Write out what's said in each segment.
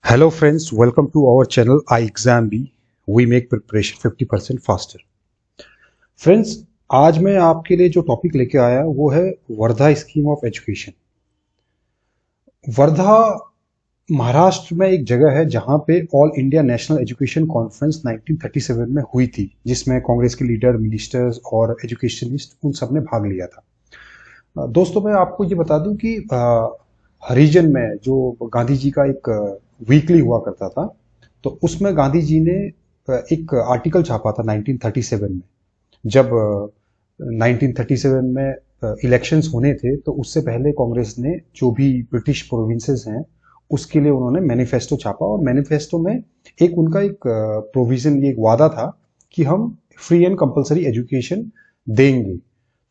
Hello friends, welcome to our channel iExamB. We make preparation 50% faster. Friends, आज मैं आपके लिए जो टॉपिक लेके आया वो है Wardha scheme of education. Wardha Maharashtra में एक जगह है जहां पे all India national education conference 1937 में हुई थी, जिसमें कांग्रेस के लीडर, मिनिस्टर्स और एजुकेशनिस्ट उन सब ने भाग लिया था। दोस्तों, मैं आपको ये बता दूं कि हरिजन में जो गांधी जी का एक वीकली हुआ करता था, तो उसमें गांधी जी ने एक आर्टिकल छापा था 1937 में। जब 1937 में इलेक्शंस होने थे, तो उससे पहले कांग्रेस ने जो भी ब्रिटिश प्रोविंसेस हैं उसके लिए उन्होंने मैनिफेस्टो छापा, और मैनिफेस्टो में एक उनका एक प्रोविजन, एक वादा था कि हम फ्री एंड कंपलसरी एजुकेशन देंगे।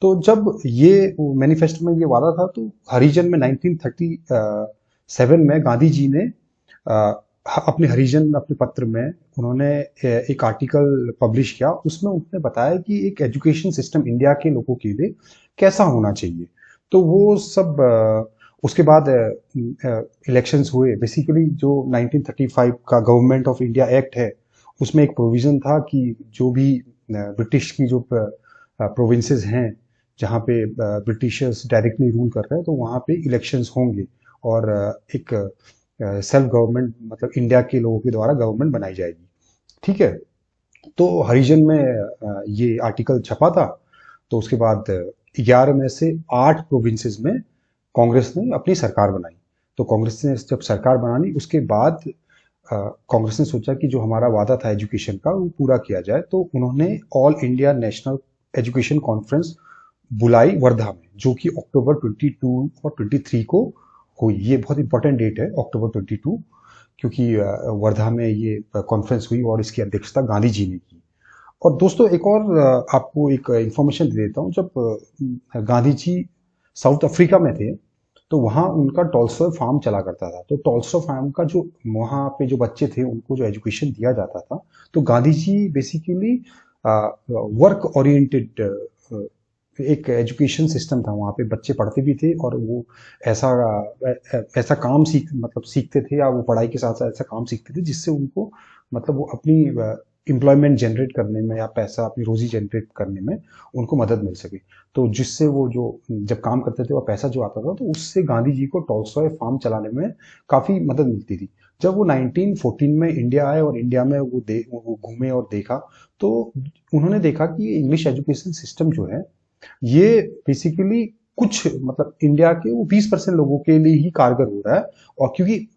तो जब ये मैनिफेस्टो में ये वादा था, तो हरिजन में 1937 में गांधी जी ने अपने हरिजन अपने पत्र में उन्होंने एक आर्टिकल पब्लिश किया। उसमें उन्होंने बताया कि एक एजुकेशन सिस्टम इंडिया के लोगों के लिए कैसा होना चाहिए। तो वो सब उसके बाद इलेक्शंस हुए। बेसिकली जो 1935 का गवर्नमेंट ऑफ इंडिया एक्ट है, उसमें एक प्रोविजन था कि जो भी ब्रिटिश की जो प्रोविंसेस हैं जहाँ पे ब्रिटिशर्स डायरेक्टली रूल कर रहे हैं, तो वहाँ पे इलेक्शंस होंगे और एक सेल्फ गवर्नमेंट, मतलब इंडिया के लोगों के द्वारा गवर्नमेंट बनाई जाएगी। ठीक है। तो हरिजन में ये आर्टिकल छपा था। तो उसके बाद 11 में से 8 प्रोविंसेस में कांग्रेस ने अपनी सरकार बनाई। तो कांग्रेस ने जब सरकार बनानी, उसके बाद कांग्रेस ने सोचा कि जो हमारा वादा था एजुकेशन का वो पूरा किया जाए। तो उन्होंने all India national education conference बुलाई वर्धा में, जो कि अक्टूबर 22 और 23 को हुई। ये बहुत इंपॉर्टेंट डेट है, अक्टूबर 22, क्योंकि वर्धा में ये कॉन्फ्रेंस हुई और इसकी अध्यक्षता गांधी जी ने की। और दोस्तों, एक और आपको एक इंफॉर्मेशन दे देता हूँ। जब गांधी जी साउथ अफ्रीका में थे, तो वहाँ उनका टॉल्स्टॉय फार्म चला करता था। तो टॉल्स्टॉय फार्म का जो वहाँ पे जो बच्चे थे उनको जो एजुकेशन दिया जाता था, तो Gandhi ji basically work oriented एक एजुकेशन सिस्टम था। वहाँ पे बच्चे पढ़ते भी थे और वो ऐसा ऐसा काम सीखते थे, या वो पढ़ाई के साथ साथ ऐसा काम सीखते थे जिससे उनको, मतलब वो अपनी एम्प्लॉयमेंट जनरेट करने में या पैसा, अपनी रोजी जनरेट करने में उनको मदद मिल सके। तो जिससे वो जो जब काम करते थे और पैसा जो आता था, तो उससे गांधी जी को टॉल्स्टॉय फार्म चलाने में काफ़ी मदद मिलती थी। जब वो 1914 में इंडिया आए और इंडिया में वो घूमे और देखा, तो उन्होंने देखा कि इंग्लिश एजुकेशन सिस्टम जो है ये बेसिकली कुछ, मतलब इंडिया के वो 20% लोगों के लिए ही कारगर हो रहा है। और क्योंकि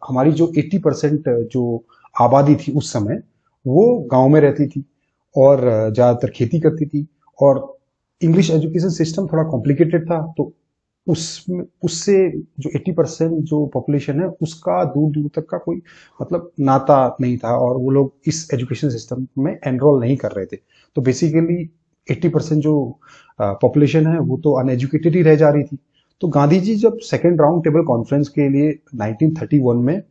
हमारी जो 80% जो आबादी थी उस समय, वो गांव में रहती थी और ज़्यादातर खेती करती थी, और इंग्लिश एजुकेशन सिस्टम थोड़ा कॉम्प्लिकेटेड था। तो उससे जो 80% जो पॉपुलेशन है उसका दूर दूर तक का कोई, मतलब नाता नहीं था, और वो लोग इस एजुकेशन सिस्टम में एनरोल नहीं कर रहे थे। तो बेसिकली 80% जो पॉपुलेशन है वो तो अनएजुकेटेड ही रह जा रही थी। तो गांधी जी जब सेकेंड राउंड टेबल कॉन्फ्रेंस के लिए 1931 में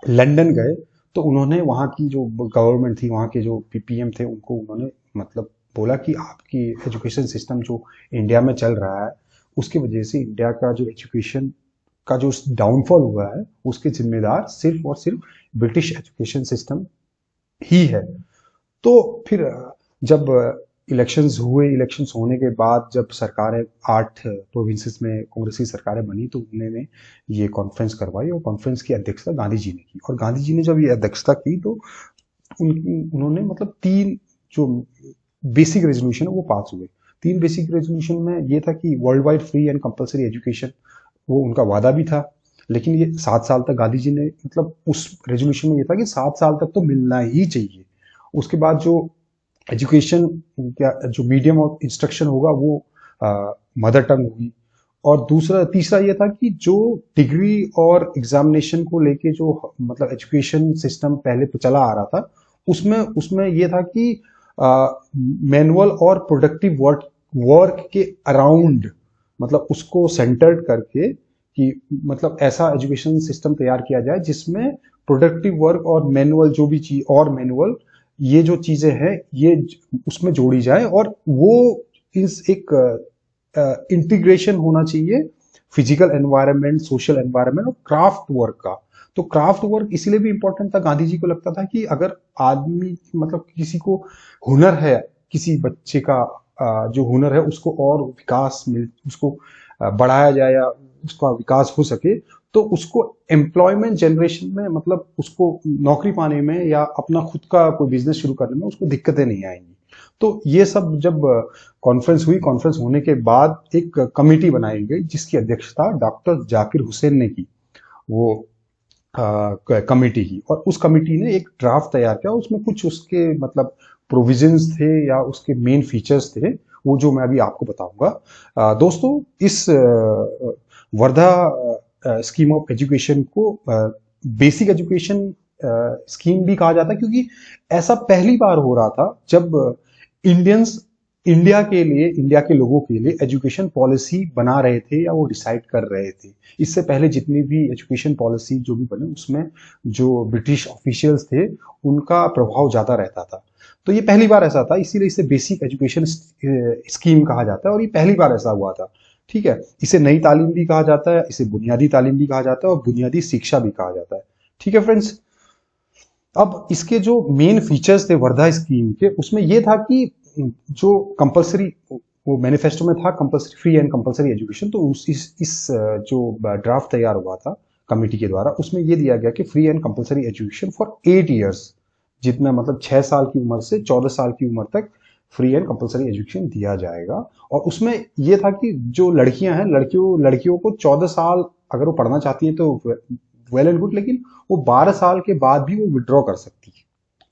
लंदन गए, तो उन्होंने वहाँ की जो गवर्नमेंट थी, वहाँ के जो पीपीएम थे, उनको उन्होंने मतलब बोला कि आपकी एजुकेशन सिस्टम जो इंडिया में चल रहा है, उसकी वजह से इंडिया का जो एजुकेशन का जो डाउनफॉल हुआ है, उसके जिम्मेदार सिर्फ और सिर्फ ब्रिटिश एजुकेशन सिस्टम ही है। तो फिर जब इलेक्शंस हुए, इलेक्शंस होने के बाद जब सरकारें 8 प्रोविंसेस में कांग्रेस की सरकारें बनी, तो उन्होंने ये कॉन्फ्रेंस करवाई, और कॉन्फ्रेंस की अध्यक्षता गांधी जी ने की। और गांधी जी ने जब ये अध्यक्षता की, तो उन्होंने मतलब 3 जो बेसिक रेजोल्यूशन है वो पास हुए। 3 बेसिक रेजोल्यूशन में ये था कि world wide free and compulsory education, वो उनका वादा भी था। लेकिन ये 7 साल तक गांधी जी ने, मतलब उस रेजोल्यूशन में ये था कि 7 साल तक तो मिलना ही चाहिए। उसके बाद जो एजुकेशन, क्या जो मीडियम ऑफ इंस्ट्रक्शन होगा वो मदर टंग होगी। और तीसरा ये था कि जो डिग्री और एग्जामिनेशन को लेके जो, मतलब एजुकेशन सिस्टम पहले तो चला आ रहा था, उसमें उसमें ये था कि मैनुअल और प्रोडक्टिव वर्क के अराउंड, मतलब उसको सेंटर्ड करके, कि मतलब ऐसा एजुकेशन सिस्टम तैयार किया जाए जिसमें प्रोडक्टिव वर्क और मैनुअल, जो भी चीज और मैनुअल, ये जो चीजें हैं ये उसमें जोड़ी जाए। और वो इस एक इंटीग्रेशन होना चाहिए फिजिकल एनवायरनमेंट, सोशल एनवायरनमेंट और क्राफ्ट वर्क का। तो क्राफ्ट वर्क इसीलिए भी इंपॉर्टेंट था, गांधी जी को लगता था कि अगर आदमी मतलब किसी को हुनर है, किसी बच्चे का जो हुनर है उसको और विकास मिल, उसको बढ़ाया जाए या उसका विकास हो सके, तो उसको एम्प्लॉयमेंट जनरेशन में मतलब उसको नौकरी पाने में या अपना खुद का कोई बिजनेस शुरू करने में उसको दिक्कतें नहीं आएंगी। तो ये सब जब कॉन्फ्रेंस हुई, कॉन्फ्रेंस होने के बाद एक कमेटी बनाई गई जिसकी अध्यक्षता डॉक्टर जाकिर हुसैन ने की, वो कमेटी की। और उस कमेटी ने एक ड्राफ्ट तैयार किया, उसमें कुछ उसके मतलब प्रोविजंस थे या उसके मेन फीचर्स थे, वो जो मैं अभी आपको बताऊंगा। दोस्तों, इस वर्धा स्कीम ऑफ एजुकेशन को बेसिक एजुकेशन स्कीम भी कहा जाता है, क्योंकि ऐसा पहली बार हो रहा था जब इंडियंस इंडिया के लिए, इंडिया के लोगों के लिए एजुकेशन पॉलिसी बना रहे थे या वो डिसाइड कर रहे थे। इससे पहले जितनी भी एजुकेशन पॉलिसी जो भी बने उसमें जो ब्रिटिश ऑफिशियल्स थे उनका प्रभाव ज्यादा रहता था। तो ये पहली बार ऐसा था, इसीलिए इसे बेसिक एजुकेशन स्कीम कहा जाता है और ये पहली बार ऐसा हुआ था। ठीक है, इसे नई तालीम भी कहा जाता है, इसे बुनियादी तालीम भी कहा जाता है और बुनियादी शिक्षा भी कहा जाता है। ठीक है फ्रेंड्स, अब इसके जो मेन फीचर्स थे वर्धा स्कीम के, उसमें यह था कि जो कंपलसरी, वो मैनिफेस्टो में था compulsory free and compulsory education, तो इस जो ड्राफ्ट तैयार हुआ था कमेटी के द्वारा, उसमें यह दिया गया कि free and compulsory education for 8 years, जितना मतलब 6 साल की उम्र से 14 साल की उम्र तक फ्री एंड कंपलसरी एजुकेशन दिया जाएगा। और उसमें यह था कि जो लड़कियां हैं, लड़कियों को 14 साल अगर वो पढ़ना चाहती हैं तो वेल एंड गुड, लेकिन वो 12 साल के बाद भी वो विड्रॉ कर सकती है।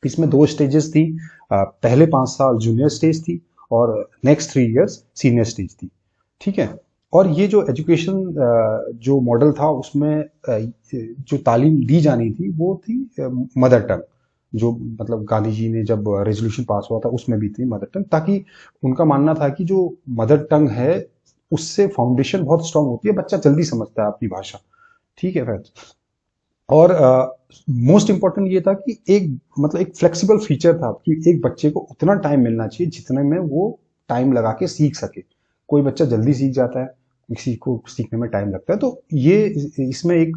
इसमें 2 स्टेजेस थी, पहले 5 साल जूनियर स्टेज थी और नेक्स्ट 3 इयर्स सीनियर स्टेज थी। ठीक है, और ये जो एजुकेशन जो मॉडल था उसमें जो तालीम दी जानी थी वो थी मदर टंग, जो मतलब गांधी जी ने जब रेजोल्यूशन पास हुआ था उसमें भी थी मदर टंग, ताकि उनका मानना था कि जो मदर टंग है उससे फाउंडेशन बहुत स्ट्रांग होती है, बच्चा जल्दी समझता है अपनी भाषा। ठीक है फ्रेंड्स, और मोस्ट इंपॉर्टेंट ये था कि एक मतलब एक फ्लेक्सिबल फीचर था कि एक बच्चे को उतना टाइम मिलना चाहिए जितने में वो टाइम लगा के सीख सके। कोई बच्चा जल्दी सीख जाता है, किसी को सीखने में टाइम लगता है। तो ये इसमें एक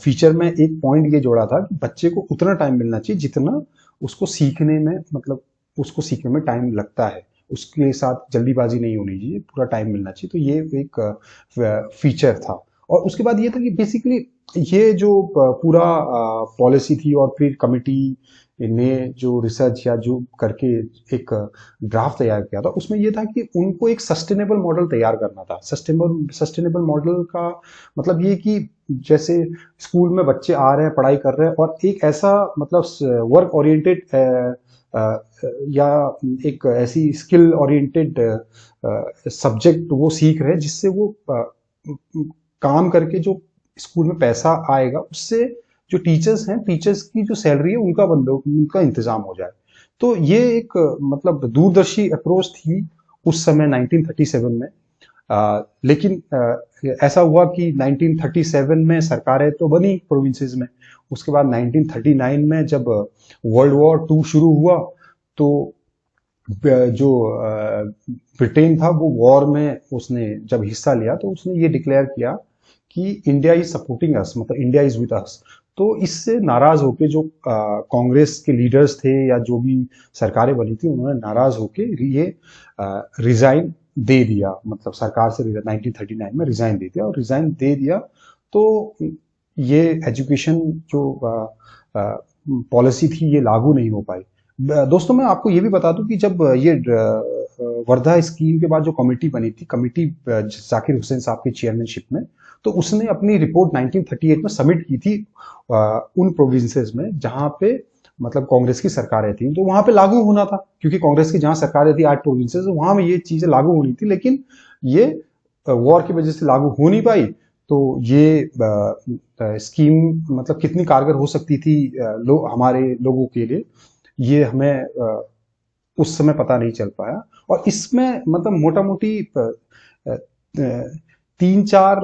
फीचर में एक पॉइंट ये जोड़ा था कि बच्चे को उतना टाइम मिलना चाहिए जितना उसको सीखने में मतलब उसको सीखने में टाइम लगता है, उसके साथ जल्दीबाजी नहीं होनी चाहिए, पूरा टाइम मिलना चाहिए। तो ये एक फीचर था। और उसके बाद ये था कि बेसिकली ये जो पूरा पॉलिसी थी और फिर कमिटी ने जो रिसर्च या जो करके एक ड्राफ्ट तैयार किया था, उसमें ये था कि उनको एक सस्टेनेबल मॉडल तैयार करना था। सस्टेनेबल मॉडल का मतलब ये कि जैसे स्कूल में बच्चे आ रहे हैं, पढ़ाई कर रहे हैं और एक ऐसा मतलब वर्क ओरिएंटेड या एक ऐसी स्किल ओरिएंटेड सब्जेक्ट वो सीख रहे हैं जिससे वो काम करके जो स्कूल में पैसा आएगा उससे जो टीचर्स हैं, टीचर्स की जो सैलरी है उनका इंतजाम हो जाए। तो ये एक मतलब दूरदर्शी अप्रोच थी उस समय 1937 में। लेकिन ऐसा हुआ कि 1937 में सरकारें तो बनी प्रोविंसेस में, उसके बाद 1939 में जब वर्ल्ड वॉर 2 शुरू हुआ तो जो ब्रिटेन था वो वॉर में उसने जब हिस्सा लिया तो उसने ये डिक्लेयर किया कि इंडिया इज सपोर्टिंग अस, मतलब इंडिया इज विद अस। तो इससे नाराज होके जो कांग्रेस के लीडर्स थे या जो भी सरकारें बनी थी उन्होंने नाराज होके ये रिजाइन दे दिया, मतलब सरकार से 1939 में रिजाइन दे दिया। और रिजाइन दे दिया तो ये एजुकेशन जो पॉलिसी थी ये लागू नहीं हो पाई। दोस्तों, मैं आपको ये भी बता दूं कि जब ये वर्धा स्कीम के बाद जो कमेटी बनी थी, कमेटी जाकिर हुसैन साहब की चेयरमैनशिप में, तो उसने अपनी रिपोर्ट 1938 में सबमिट की थी उन प्रोविंसेस में जहां पे मतलब कांग्रेस की सरकारें थी। तो वहां पे लागू होना था क्योंकि कांग्रेस की जहां सरकारें थी 8 प्रोविंसेस, वहां में ये चीजें लागू होनी थी, लेकिन ये वॉर की वजह से लागू हो नहीं पाई। तो ये स्कीम मतलब कितनी कारगर हो सकती थी हमारे लोगों के लिए, ये हमें उस समय पता नहीं चल पाया। और इसमें मतलब मोटा मोटी 3-4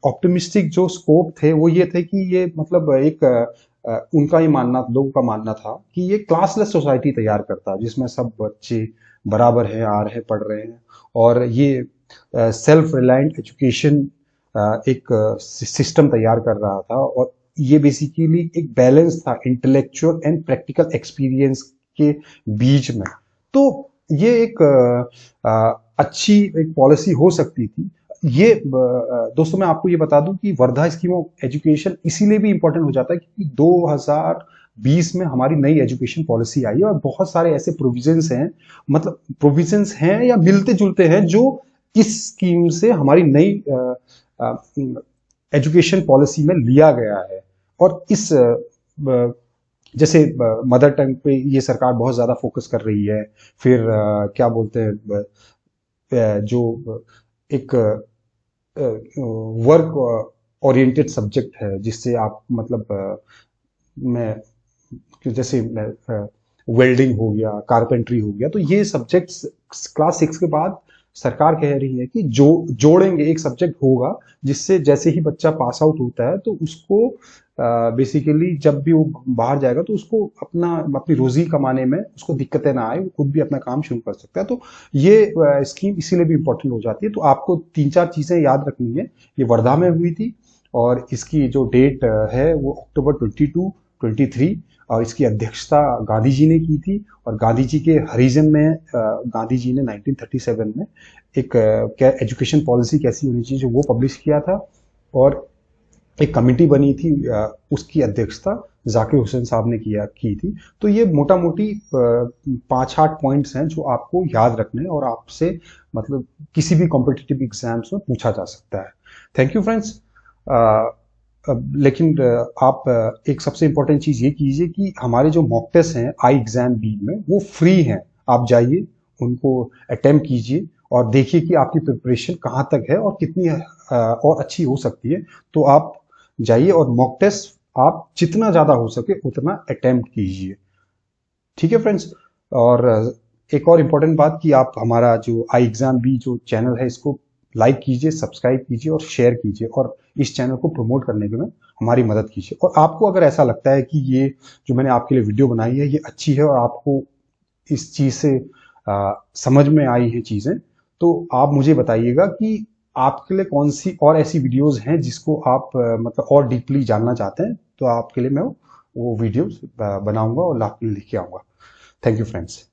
ऑप्टिमिस्टिक जो स्कोप थे वो ये थे कि ये मतलब एक उनका ही मानना, लोगों का मानना था कि ये क्लासलेस सोसाइटी तैयार करता जिसमें सब बच्चे बराबर हैं, आ रहे हैं, पढ़ रहे हैं। और ये सेल्फ रिलायंट एजुकेशन एक सिस्टम तैयार कर रहा था। और ये बेसिकली एक बैलेंस था इंटेलेक्चुअल एंड प्रैक्टिकल एक्सपीरियंस के बीच में। तो ये एक अच्छी एक पॉलिसी हो सकती थी। ये दोस्तों मैं आपको ये बता दूं कि वर्धा स्कीम ऑफ एजुकेशन इसीलिए भी इंपॉर्टेंट हो जाता है क्योंकि 2020 में हमारी नई एजुकेशन पॉलिसी आई है और बहुत सारे ऐसे प्रोविजंस हैं, मतलब प्रोविजंस हैं या मिलते जुलते हैं जो इस स्कीम से हमारी नई एजुकेशन पॉलिसी में लिया गया है। और इस जैसे मदर टंग पे ये सरकार बहुत ज्यादा फोकस कर रही है। फिर क्या बोलते हैं, जो एक वर्क ओरिएंटेड सब्जेक्ट है जिससे आप मतलब मैं जैसे वेल्डिंग हो गया, कारपेंट्री हो गया, तो ये सब्जेक्ट्स क्लास 6 के बाद सरकार कह रही है कि जोड़ेंगे, एक सब्जेक्ट होगा जिससे जैसे ही बच्चा पास आउट होता है तो उसको बेसिकली जब भी वो बाहर जाएगा तो उसको अपनी रोजी कमाने में उसको दिक्कतें ना आए, वो खुद भी अपना काम शुरू कर सकता है। तो ये स्कीम इसीलिए भी इम्पोर्टेंट हो जाती है। तो आपको 3-4 चीजें याद रखनी है। ये वर्धा में हुई थी और इसकी जो डेट है वो अक्टूबर 22-23, और इसकी अध्यक्षता गांधी जी ने की थी। और गांधी जी के हरिजन में गांधी जी ने 1937 में एक एजुकेशन पॉलिसी कैसी होनी चाहिए जो वो पब्लिश किया था, और एक कमेटी बनी थी, उसकी अध्यक्षता जाकिर हुसैन साहब ने की थी। तो ये मोटा मोटी 5-8 पॉइंट्स हैं जो आपको याद रखने हैं और आपसे मतलब किसी भी कॉम्पिटिटिव एग्जाम्स में पूछा जा सकता है। Thank you friends. लेकिन आप एक सबसे इंपॉर्टेंट चीज ये कीजिए कि हमारे जो मॉक टेस्ट हैं आई एग्जाम बी में वो फ्री हैं। आप जाइए, उनको अटेम्प्ट कीजिए और देखिए कि आपकी प्रिपरेशन कहाँ तक है और कितनी और अच्छी हो सकती है। तो आप जाइए और मॉक टेस्ट आप जितना ज्यादा हो सके उतना अटेम्प्ट कीजिए। ठीक है फ्रेंड्स। और एक और इम्पोर्टेंट बात कि आप हमारा जो आई एग्जाम बी जो चैनल है इसको लाइक कीजिए, सब्सक्राइब कीजिए और शेयर कीजिए, और इस चैनल को प्रमोट करने में हमारी मदद कीजिए। और आपको अगर ऐसा लगता है कि ये जो मैंने आपके लिए वीडियो बनाई है ये अच्छी है और आपको इस चीज से समझ में आई है चीजें, तो आप मुझे बताइएगा कि आपके लिए कौन सी और ऐसी वीडियोस हैं जिसको आप मतलब और डीपली जानना चाहते हैं। तो आपके लिए मैं वो वीडियोस बनाऊंगा और लेके आऊंगा। Thank you friends.